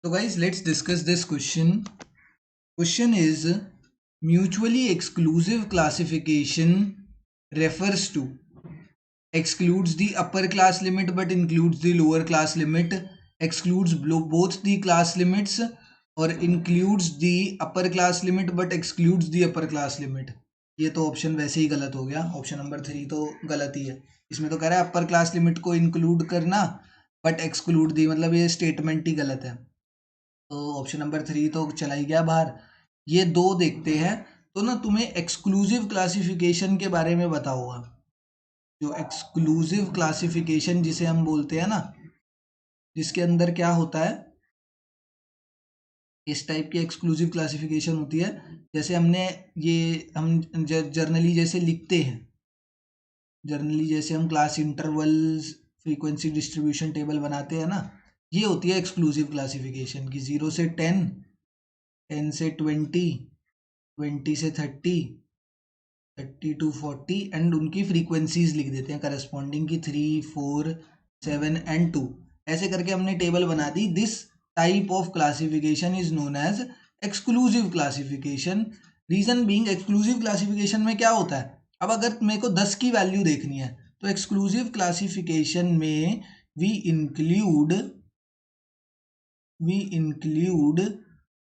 So guys, let's discuss this question. Question is, mutually exclusive classification refers to excludes the upper class limit but includes the lower class limit, excludes both the class limits, और includes the upper class limit but excludes the upper class limit. ये तो option वैसे ही गलत हो गया, option number 3 तो गलत ही है. इसमें तो कह रहा है अपर क्लास लिमिट को इंक्लूड करना बट एक्सक्लूड दी, मतलब ये स्टेटमेंट ही गलत है. तो ऑप्शन नंबर 3 तो चला ही गया बाहर. ये दो देखते हैं. तो ना तुम्हें एक्सक्लूसिव क्लासिफिकेशन के बारे में पता होगा. जो एक्सक्लूसिव क्लासिफिकेशन जिसे हम बोलते हैं ना, जिसके अंदर क्या होता है, इस टाइप की एक्सक्लूसिव क्लासिफिकेशन होती है. जैसे हम जर्नली जैसे लिखते हैं, जर्नली जैसे हम class intervals frequency distribution table बनाते हैं ना, ये होती है एक्सक्लूसिव क्लासिफिकेशन की. 0 से 10, 10 से 20, 20 से 30, 30 to 40 एंड उनकी फ्रीक्वेंसीज लिख देते हैं करस्पॉन्डिंग की 3, 4, 7 एंड 2. ऐसे करके हमने टेबल बना दी. This type of classification is known as exclusive classification. Reason being, exclusive classification में क्या होता है, अब अगर मेरे को 10 की वैल्यू देखनी है तो एक्सक्लूसिव क्लासिफिकेशन में we include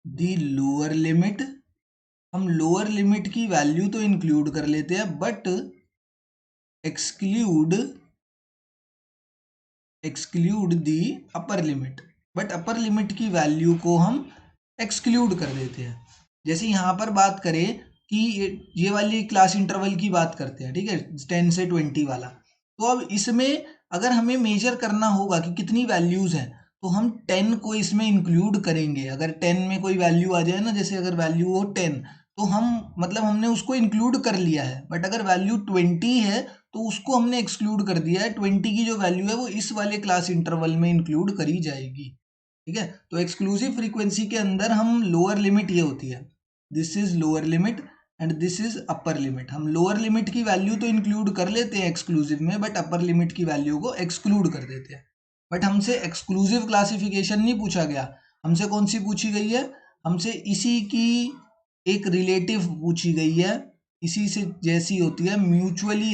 the lower limit. हम लोअर लिमिट की वैल्यू तो इंक्लूड कर लेते हैं but exclude the upper limit. But upper limit की वैल्यू को हम एक्सक्लूड कर देते हैं. जैसे यहाँ पर बात करें कि ये वाली क्लास इंटरवल की बात करते हैं, ठीक है, 10 से 20 वाला. तो अब इसमें अगर हमें मेजर करना होगा कि कितनी वैल्यूज हैं, तो हम 10 को इसमें इंक्लूड करेंगे. अगर 10 में कोई वैल्यू आ जाए ना, जैसे अगर वैल्यू हो 10, तो हम मतलब हमने उसको इंक्लूड कर लिया है. बट अगर वैल्यू 20 है तो उसको हमने एक्सक्लूड कर दिया है. 20 की जो वैल्यू है वो इस वाले क्लास इंटरवल में इंक्लूड करी जाएगी. ठीक है. तो एक्सक्लूसिव फ्रीक्वेंसी के अंदर हम लोअर लिमिट ये होती है, this is lower limit and this is upper limit. हम लोअर लिमिट की वैल्यू तो इंक्लूड कर लेते हैं एक्सक्लूसिव में, बट अपर लिमिट की वैल्यू को एक्सक्लूड कर देते हैं. बट हमसे एक्सक्लूसिव क्लासिफिकेशन नहीं पूछा गया. हमसे कौन सी पूछी गई है, हमसे इसी की एक रिलेटिव पूछी गई है. इसी से जैसी होती है म्यूचुअली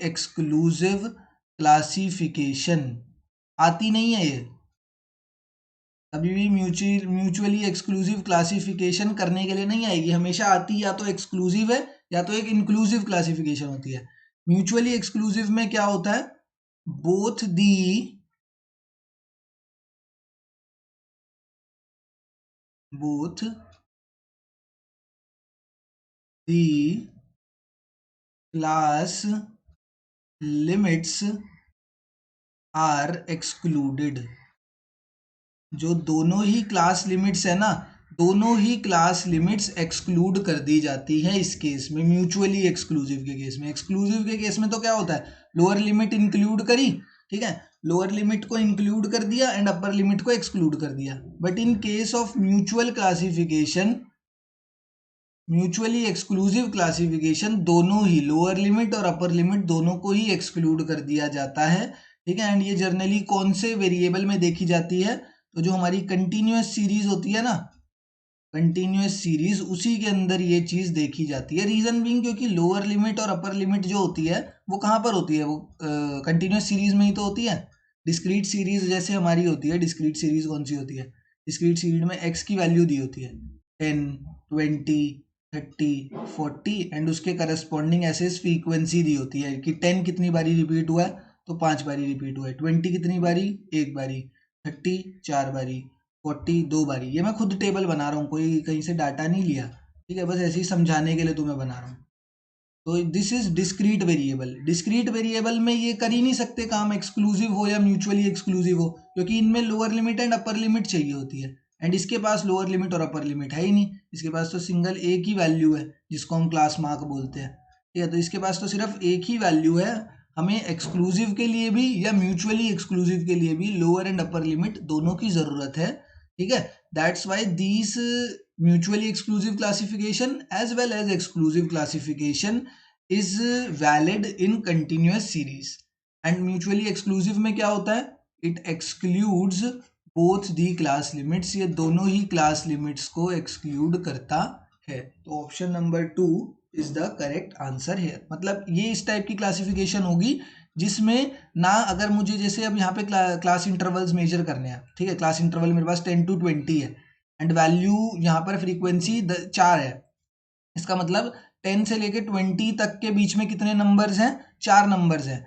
एक्सक्लूसिव क्लासिफिकेशन. आती नहीं है ये कभी भी. म्यूचुअली एक्सक्लूसिव क्लासिफिकेशन करने के लिए नहीं आएगी. हमेशा आती या तो एक्सक्लूसिव है या तो एक इंक्लूसिव क्लासिफिकेशन होती है. म्यूचुअली एक्सक्लूसिव में क्या होता है, both the class limits are excluded. जो दोनों ही क्लास लिमिट्स है ना, दोनों ही क्लास लिमिट्स एक्सक्लूड कर दी जाती है इस केस में, म्यूचुअली एक्सक्लूसिव के केस में. एक्सक्लूसिव के केस में तो क्या होता है, लोअर लिमिट इंक्लूड करी, ठीक है, लोअर लिमिट को इंक्लूड कर दिया एंड अपर लिमिट को एक्सक्लूड कर दिया. But in case of mutual classification, mutually exclusive classification, दोनों ही लोअर लिमिट और अपर लिमिट दोनों को ही एक्सक्लूड कर दिया जाता है. ठीक है. एंड ये जनरली कौन से वेरिएबल में देखी जाती है, तो जो हमारी कंटिन्यूअस सीरीज होती है ना, कंटिन्यूअस सीरीज, उसी के अंदर ये चीज देखी जाती है. रीजन बीइंग क्योंकि लोअर लिमिट और अपर लिमिट जो होती है वो कहाँ पर होती है, वो कंटिन्यूअस सीरीज में ही तो होती है. डिस्क्रीट सीरीज जैसे हमारी होती है, डिस्क्रीट सीरीज कौन सी होती है, डिस्क्रीट सीरीज में एक्स की वैल्यू दी होती है 10, 20, 30, 40 एंड उसके करस्पॉन्डिंग ऐसे फ्रीक्वेंसी दी होती है कि 10 कितनी बारी रिपीट हुआ है, तो 5 बारी रिपीट हुआ है. 20 कितनी बारी, 1 बारी. 30 4 बारी. 40 2 बारी. ये मैं खुद टेबल बना रहा हूँ, कोई कहीं से डाटा नहीं लिया, ठीक है, बस ऐसे ही समझाने के लिए तुम्हें बना रहा हूँ. तो this is discrete variable. Discrete variable में ये कर ही नहीं सकते काम, एक्सक्लूसिव हो या म्यूचुअली एक्सक्लूसिव हो, क्योंकि इनमें lower limit and upper limit चाहिए होती है. एंड इसके पास लोअर लिमिट और अपर लिमिट है ही नहीं. इसके पास तो सिंगल एक ही वैल्यू है जिसको हम क्लास मार्क बोलते हैं. ठीक है. तो इसके पास तो सिर्फ एक ही वैल्यू है. हमें एक्सक्लूसिव के लिए भी या म्यूचुअली एक्सक्लूसिव के लिए भी लोअर एंड अपर लिमिट दोनों की जरूरत है. ठीक है. That's why these mutually exclusive classification as well as exclusive classification is valid in continuous series. and mutually exclusive में क्या होता है, it excludes both the class limits, ये दोनों ही क्लास लिमिट्स को एक्सक्लूड करता है। तो option number 2 is the correct answer है। मतलब ये इस टाइप की क्लासिफिकेशन होगी जिसमें ना, अगर मुझे जैसे अब यहाँ पे क्लास इंटरवल्स मेजर करने हैं, ठीक है, क्लास इंटरवल मेरे पास 10 to 20 है एंड वैल्यू यहाँ पर फ्रीक्वेंसी 4 है, इसका मतलब 10 से लेके 20 तक के बीच में कितने नंबर्स हैं, 4 नंबर्स हैं।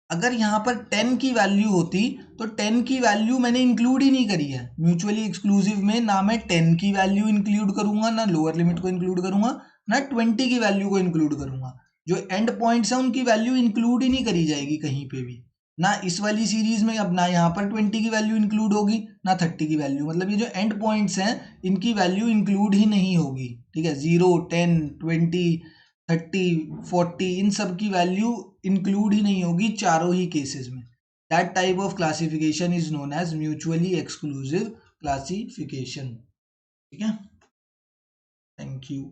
अगर यहाँ पर 10 की वैल्यू होती तो 10 की वैल्यू मैंने इंक्लूड ही नहीं करी है म्यूचुअली एक्सक्लूसिव में, ना मैं 10 की वैल्यू इंक्लूड करूंगा, ना लोअर लिमिट को इंक्लूड करूंगा, ना 20 की वैल्यू को इंक्लूड करूंगा। जो एंड पॉइंट्स हैं उनकी वैल्यू इंक्लूड ही नहीं करी जाएगी कहीं पे भी, ना इस वाली सीरीज में, अब ना यहाँ पर 20 की वैल्यू इंक्लूड होगी ना 30 की वैल्यू, मतलब ये जो एंड पॉइंट्स हैं इनकी वैल्यू इंक्लूड ही नहीं होगी, ठीक है। 0, 10, 20, 30, 40 इन सब की वैल्यू इंक्लूड ही नहीं होगी चारों ही केसेस में। That type of classification is known as mutually exclusive classification, ठीक है। Thank you.